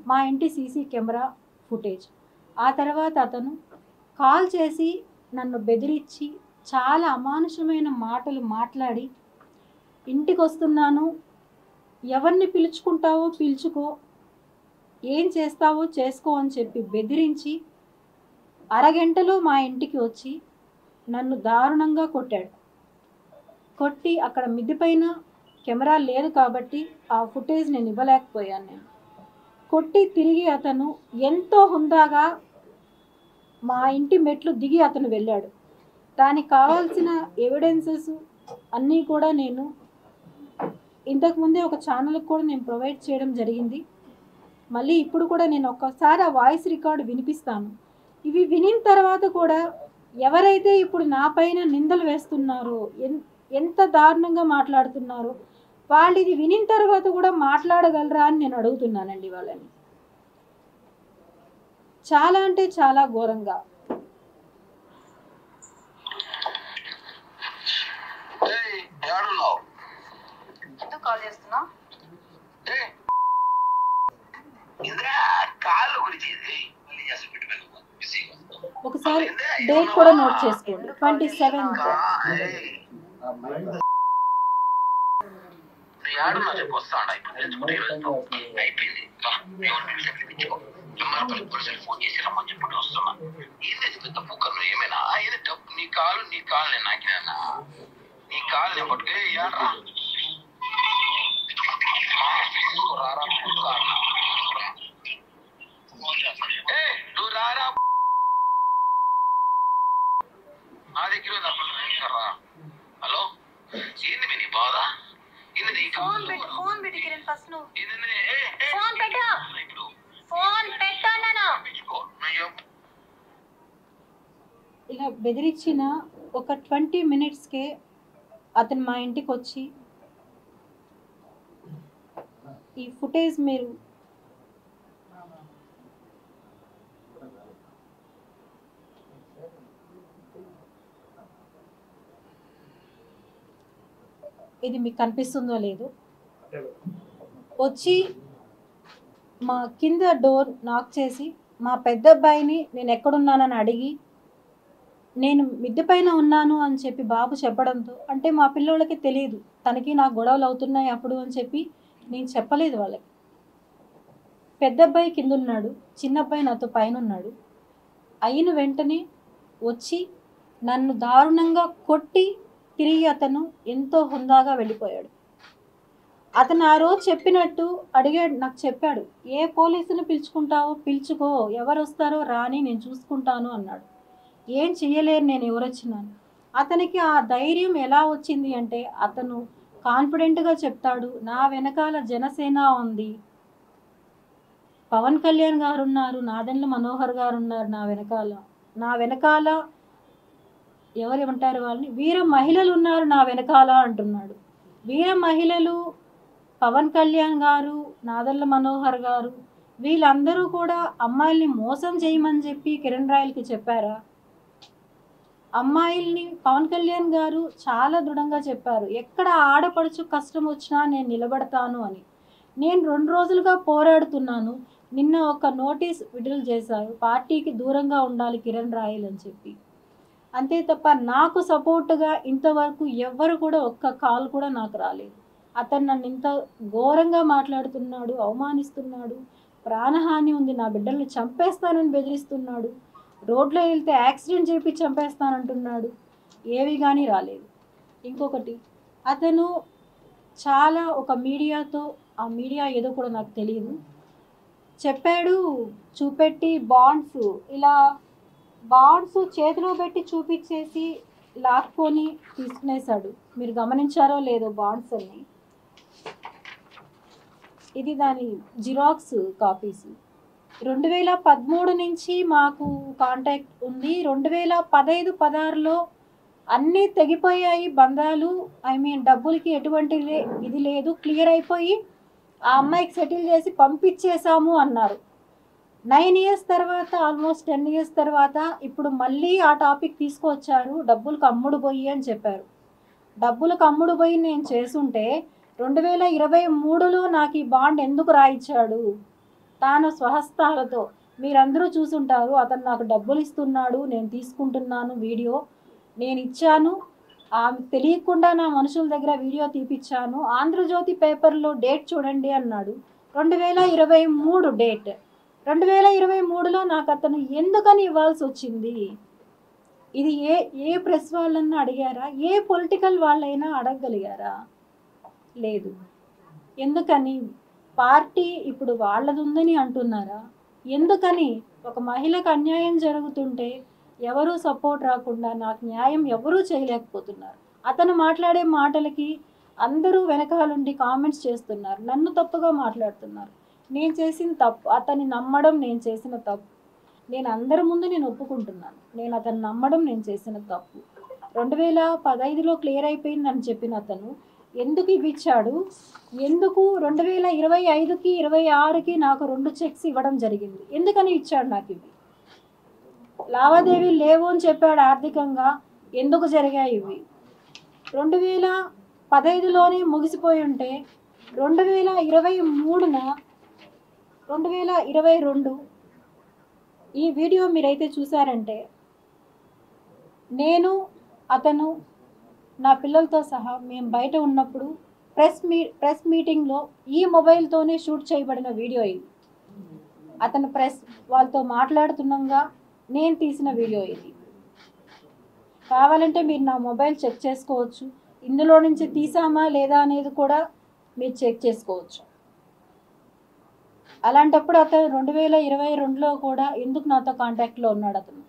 మా ఇంటి CC camera footage. ఆ తర్వాత అతను కాల్ చేసి నన్ను బెదిరించి చాలా అమానుషమైన మాటలు మాట్లాడి, ఇంటికి వస్తున్నాను, ఎవరిని పిలుచుకుంటావో పిలుచుకో, ఏం చేస్తావో చేసుకో అని చెప్పి బెదిరించి అరగంటలో మా ఇంటికి వచ్చి నన్ను దారుణంగా కొట్టాడు. కొట్టి అక్కడ మిద్ది పైన కెమెరా లేదు కాబట్టి ఆ ఫుటేజ్ నేను ఇవ్వలేకపోయాను. నేను కొట్టి తిరిగి అతను ఎంతో హుందాగా మా ఇంటి మెట్లు దిగి అతను వెళ్ళాడు. దానికి కావాల్సిన ఎవిడెన్సెస్ అన్నీ కూడా నేను ఇంతకుముందే ఒక ఛానల్కి కూడా నేను ప్రొవైడ్ చేయడం జరిగింది. మళ్ళీ ఇప్పుడు కూడా నేను ఒక్కసారి ఆ వాయిస్ రికార్డు వినిపిస్తాను. ఇవి వినిన తర్వాత కూడా ఎవరైతే ఇప్పుడు నా పైన నిందలు వేస్తున్నారో, ఎంత దారుణంగా మాట్లాడుతున్నారో, వాళ్ళు ఇది వినిన తర్వాత కూడా మాట్లాడగలరా అని నేను అడుగుతున్నానండి వాళ్ళని. చాలా అంటే చాలా ఘోరంగా. ఒకసారి డేట్ కూడా నోట్ చేసుకోండి, 27th. ఫోన్ చేసి రమ్మని చెప్పి వస్తున్నా. ఏంటి పెద్ద పూకర్లు ఏమైనా డబ్బు నీ కాలు నేను నాకినా నీ కాలు నేను పట్టుకే ఏడ్రా నువ్వు రారా నా దగ్గర రా. హలో ఏంది మీ నీ బాధ? ఇలా బెదిరించిన ఒక 20 minutesకే అతను మా ఇంటికి వచ్చి ఈ ఫుటేజ్ మీరు ఇది మీకు కనిపిస్తుందో లేదో, వచ్చి మా కింద డోర్ నాక్ చేసి మా పెద్ద అబ్బాయిని నేను ఎక్కడున్నానని అడిగి, నేను మిద్దె పైన ఉన్నాను అని చెప్పి బాబు చెప్పడంతో, అంటే మా పిల్లోళ్ళకి తెలియదు తనకి నాకు గొడవలు అవుతున్నాయి అప్పుడు అని చెప్పి నేను చెప్పలేదు వాళ్ళకి. పెద్ద అబ్బాయి కింద ఉన్నాడు, చిన్న అబ్బాయి నాతో పైన ఉన్నాడు. అయిన వెంటనే వచ్చి నన్ను దారుణంగా కొట్టి తిరిగి అతను ఎంతో హుందాగా వెళ్ళిపోయాడు. అతను ఆ రోజు చెప్పినట్టు అడిగాడు, నాకు చెప్పాడు, ఏ పోలీసుని పిలుచుకుంటావో పిలుచుకో, ఎవరు వస్తారో రాని నేను చూసుకుంటాను అన్నాడు. ఏం చెయ్యలేరు నేను ఎవరొచ్చినాను. అతనికి ఆ ధైర్యం ఎలా వచ్చింది అంటే, అతను కాన్ఫిడెంట్గా చెప్తాడు, నా వెనకాల జనసేన ఉంది, పవన్ కళ్యాణ్ గారు ఉన్నారు, నాదెండ్ల మనోహర్ గారు ఉన్నారు నా వెనకాల ఎవరేమంటారు వాళ్ళని, వీర మహిళలు ఉన్నారు నా వెనకాల అంటున్నాడు. వీర మహిళలు పవన్ కళ్యాణ్ గారు, నాదెండ్ల మనోహర్ గారు, వీళ్ళందరూ కూడా అమ్మాయిల్ని మోసం చేయమని చెప్పి కిరణ్ రాయల్కి చెప్పారా? అమ్మాయిల్ని పవన్ కళ్యాణ్ గారు చాలా దృఢంగా చెప్పారు, ఎక్కడ ఆడపడుచు కష్టం వచ్చినా నేను నిలబడతాను అని. నేను 2 రోజులుగా పోరాడుతున్నాను. నిన్న ఒక నోటీస్ విడుదల చేశారు, పార్టీకి దూరంగా ఉండాలి కిరణ్ రాయల్ అని చెప్పి. అంతే తప్ప నాకు సపోర్టుగా ఇంతవరకు ఎవ్వరు కూడా ఒక్క కాల్ కూడా నాకు రాలేదు. అతను నన్ను ఇంత ఘోరంగా మాట్లాడుతున్నాడు, అవమానిస్తున్నాడు, ప్రాణహాని ఉంది, నా బిడ్డల్ని చంపేస్తానని బెదిరిస్తున్నాడు, రోడ్లో వెళ్తే యాక్సిడెంట్ చేపి చంపేస్తానంటున్నాడు. ఏవి కానీ రాలేదు. ఇంకొకటి, అతను చాలా ఒక మీడియాతో, ఆ మీడియా ఏదో కూడా నాకు తెలియదు, చెప్పాడు, చూపెట్టి బాండ్స్ చేతిలో పెట్టి చూపించేసి లాక్కొని తీసుకునేశాడు. మీరు గమనించారో లేదో బాండ్స్ అన్ని, ఇది దాని జిరాక్స్ కాపీస్. 2013 నుంచి మాకు కాంటాక్ట్ ఉంది. 2015-16లో అన్నీ తెగిపోయాయి బంధాలు. డబ్బులకి ఎటువంటి ఇది లేదు, క్లియర్ అయిపోయి ఆ అమ్మాయికి సెటిల్ చేసి పంపించేశాము అన్నారు. 9 years తర్వాత, ఆల్మోస్ట్ 10 years తర్వాత ఇప్పుడు మళ్ళీ ఆ టాపిక్ తీసుకొచ్చారు, డబ్బులకు అమ్ముడు పోయి అని చెప్పారు. డబ్బులకు అమ్ముడు పోయి నేను చేసుంటే 2023లో నాకు ఈ బాండ్ ఎందుకు రాయించాడు? తాను స్వహస్తాలతో, మీరందరూ చూసుంటారు, అతను నాకు డబ్బులు ఇస్తున్నాడు, నేను తీసుకుంటున్నాను వీడియో, నేను ఇచ్చాను, తెలియకుండా నా మనుషుల దగ్గర వీడియో తీపిచ్చాను, ఆంధ్రజ్యోతి పేపర్లో డేట్ చూడండి అన్నాడు. 2023 డేట్. 2023లో నాకు అతను ఎందుకని ఇవ్వాల్సి వచ్చింది? ఇది ఏ ప్రెస్ వాళ్ళన్నా అడిగారా? ఏ పొలిటికల్ వాళ్ళైనా అడగగలిగారా? లేదు. ఎందుకని? పార్టీ ఇప్పుడు వాళ్ళది ఉందని అంటున్నారా? ఎందుకని? ఒక మహిళకు అన్యాయం జరుగుతుంటే ఎవరూ సపోర్ట్ రాకుండా నాకు న్యాయం ఎవరూ చేయలేకపోతున్నారు. అతను మాట్లాడే మాటలకి అందరూ వెనకాలండి కామెంట్స్ చేస్తున్నారు, నన్ను తప్పుగా మాట్లాడుతున్నారు. నేను చేసిన తప్పు, అతన్ని నమ్మడం నేను చేసిన తప్పు. నేను అందరి ముందు నేను ఒప్పుకుంటున్నాను, నేను అతను నమ్మడం నేను చేసిన తప్పు. 2015లో క్లియర్ అయిపోయిందని చెప్పిన అతను ఎందుకు ఇవ్విచ్చాడు? ఎందుకు 2025కి 26కి నాకు 2 చెక్స్ ఇవ్వడం జరిగింది? ఎందుకని ఇచ్చాడు నాకు ఇవి? లావాదేవీలు లేవు అని చెప్పాడు ఆర్థికంగా, ఎందుకు జరిగాయి ఇవి? 2015లోనే ముగిసిపోయి ఉంటే 2023న 2022 ఈ వీడియో మీరైతే చూసారంటే, నేను అతను నా పిల్లలతో సహా మేము బయట ఉన్నప్పుడు ప్రెస్ మీటింగ్లో ఈ మొబైల్తోనే షూట్ చేయబడిన వీడియో ఇది. అతను ప్రెస్ వాళ్ళతో మాట్లాడుతుండగా నేను తీసిన వీడియో ఇది. కావాలంటే మీరు నా మొబైల్ చెక్ చేసుకోవచ్చు, ఇందులో నుంచి తీసామా లేదా అనేది కూడా మీరు చెక్ చేసుకోవచ్చు. అలాంటప్పుడు అతను 2022లో కూడా ఎందుకు నాతో కాంటాక్ట్లో ఉన్నాడు? అతను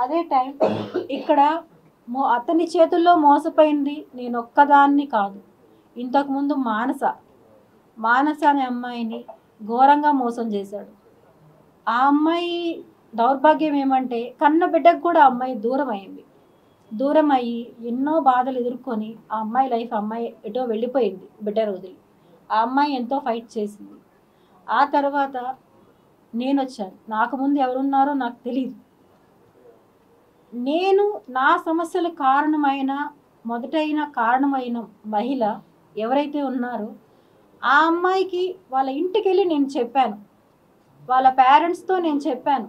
అదే టైం ఇక్కడ అతని చేతుల్లో మోసపోయింది నేను ఒక్కదాన్ని కాదు. ఇంతకుముందు మానస అనే అమ్మాయిని ఘోరంగా మోసం చేశాడు. ఆ అమ్మాయి దౌర్భాగ్యం ఏమంటే, కన్న బిడ్డకు కూడా అమ్మాయి దూరం అయ్యి ఎన్నో బాధలు ఎదుర్కొని ఆ అమ్మాయి లైఫ్, అమ్మాయి ఎటో వెళ్ళిపోయింది బిడ్డను వదిలి. ఆ అమ్మాయి ఎంతో ఫైట్ చేసింది. ఆ తర్వాత నేను వచ్చాను, నాకు ముందు ఎవరున్నారో నాకు తెలియదు. నేను నా సమస్యల మొదటైన కారణమైన మహిళ ఎవరైతే ఉన్నారో ఆ అమ్మాయికి వాళ్ళ ఇంటికి వెళ్ళి నేను చెప్పాను, వాళ్ళ పేరెంట్స్తో నేను చెప్పాను,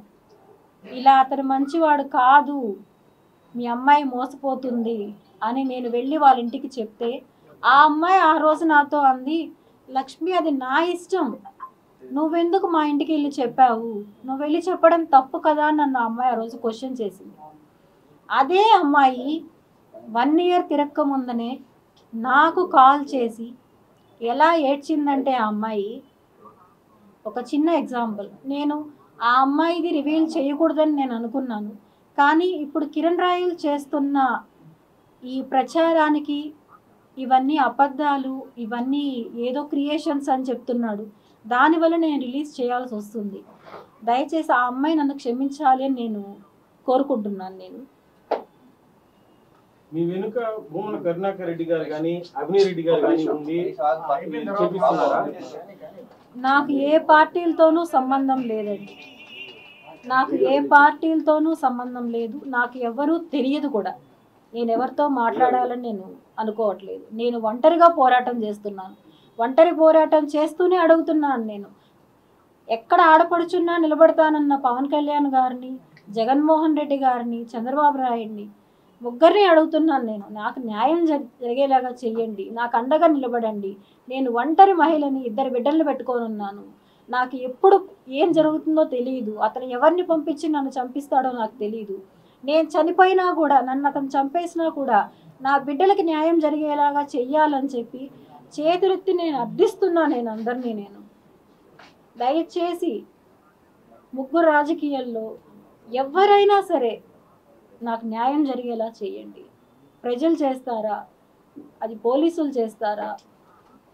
ఇలా అతను మంచివాడు కాదు, మీ అమ్మాయి మోసపోతుంది అని నేను వెళ్ళి వాళ్ళ ఇంటికి చెప్తే, ఆ అమ్మాయి ఆ రోజు నాతో అంది, లక్ష్మి అది నా ఇష్టం, నువ్వెందుకు మా ఇంటికి వెళ్ళి చెప్పావు, నువ్వు వెళ్ళి చెప్పడం తప్పు కదా అని నన్ను ఆ అమ్మాయి ఆ రోజు క్వశ్చన్ చేసింది. అదే అమ్మాయి 1 ఇయర్ తిరక్క ముందనే నాకు కాల్ చేసి ఎలా ఏడ్చిందంటే, ఆ అమ్మాయి ఒక చిన్న ఎగ్జాంపుల్, నేను ఆ అమ్మాయిది రివీల్ చేయకూడదని నేను అనుకున్నాను, కానీ ఇప్పుడు కిరణ్ రాయల్ చేస్తున్న ఈ ప్రచారానికి ఇవన్నీ అబద్ధాలు, ఇవన్నీ ఏదో క్రియేషన్స్ అని చెప్తున్నాడు, దానివల్ల నేను రిలీజ్ చేయాల్సి వస్తుంది. దయచేసి ఆ అమ్మాయి నన్ను క్షమించాలి అని నేను కోరుకుంటున్నాను. నేను మీ వెనుక భూమన కరుణాకర్ రెడ్డి గారు కానీ అభినయ్ రెడ్డి గారు కానీ ఉండి చేపిస్తున్నారా? నాకు ఏ పార్టీలతోనూ సంబంధం లేదండి, నాకు ఏ పార్టీలతోనూ సంబంధం లేదు, నాకు ఎవరూ తెలియదు కూడా. నేను ఎవరితో మాట్లాడాలని నేను అనుకోవట్లేదు. నేను ఒంటరిగా పోరాటం చేస్తున్నాను, ఒంటరి పోరాటం చేస్తూనే అడుగుతున్నాను. నేను ఎక్కడ ఆడపడుచున్నా నిలబడతానన్న పవన్ కళ్యాణ్ గారిని, జగన్మోహన్ రెడ్డి గారిని, చంద్రబాబు నాయుడిని ముగ్గురిని అడుగుతున్నాను. నేను నాకు న్యాయం జరిగేలాగా చెయ్యండి, నాకు అండగా నిలబడండి. నేను ఒంటరి మహిళని, 2 బిడ్డలను పెట్టుకొని ఉన్నాను, నాకు ఎప్పుడు ఏం జరుగుతుందో తెలియదు, అతను ఎవరిని పంపించి నన్ను చంపిస్తాడో నాకు తెలియదు. నేను చనిపోయినా కూడా, నన్ను అతను చంపేసినా కూడా నా బిడ్డలకి న్యాయం జరిగేలాగా చెయ్యాలని చెప్పి చేతులెత్తి నేను అర్థిస్తున్నా. నేను అందరినీ నేను దయచేసి 3 రాజకీయాల్లో ఎవరైనా సరే నాకు న్యాయం జరిగేలా చేయండి. ప్రజలు చేస్తారా, అది పోలీసులు చేస్తారా,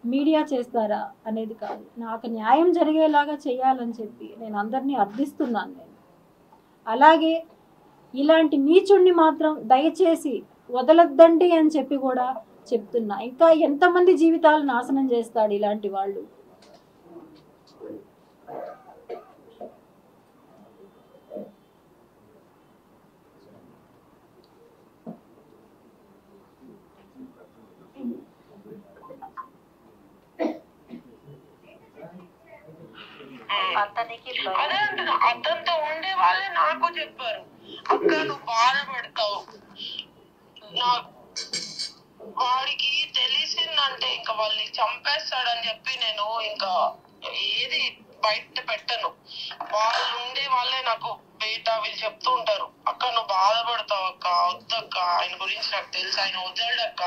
మీడియా చేస్తారా అనేది కాదు, నాకు న్యాయం జరిగేలాగా చేయాలని చెప్పి నేను అందరినీ అర్థిస్తున్నాను. నేను అలాగే ఇలాంటి నీచుణ్ణి మాత్రం దయచేసి వదలొద్దండి అని చెప్పి కూడా చెప్తున్నా. ఇంకా ఎంతమంది జీవితాలు నాశనం చేస్తాడు ఇలాంటి వాళ్ళు. అదే అంటున్నా, అతనితో ఉండే వాళ్ళే నాకు చెప్పారు, అక్క నువ్వు బాధపడతావు, వాడికి తెలిసిందంటే ఇంకా వాళ్ళని చంపేస్తాడని చెప్పి నేను ఇంకా ఏది బయట పెట్టను. వాళ్ళు ఉండే వాళ్ళే నాకు బయట వీళ్ళు చెప్తూ ఉంటారు, అక్క నువ్వు బాధపడతావు అక్క, వద్దక్క, ఆయన గురించి నాకు తెలుసు, ఆయన వదలడక్క,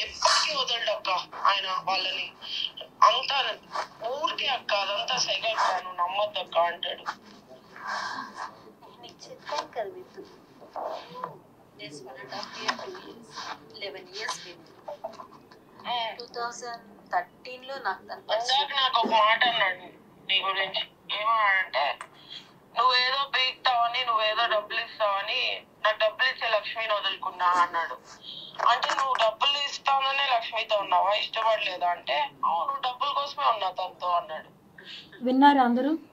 ఎప్పటికీ వదలడక్క ఆయన వాళ్ళని, అంతా ఊరికే అక్క, అదంతా సెగక్క, నువ్వు నమ్మద్దక్క అంటాడు. చెప్పాను కదా మీకు, 1.5 years, 11 years 2013లో నాకు నాకు ఒక మాట అన్నాడు నీ గురించి, ఏమన్నాడంటే నువ్వేదో పీక్తావని, నువ్వేదో డబ్బులు ఇస్తావని, నాకు డబ్బులు ఇచ్చే లక్ష్మిని వదులుకున్నా అన్నాడు. అంటే నువ్వు డబ్బులు ఇస్తాననే లక్ష్మితో ఉన్నావా, ఇష్టపడలేదా అంటే అవును డబ్బుల కోసమే ఉన్నా తనతో అన్నాడు. విన్నారు అందరూ?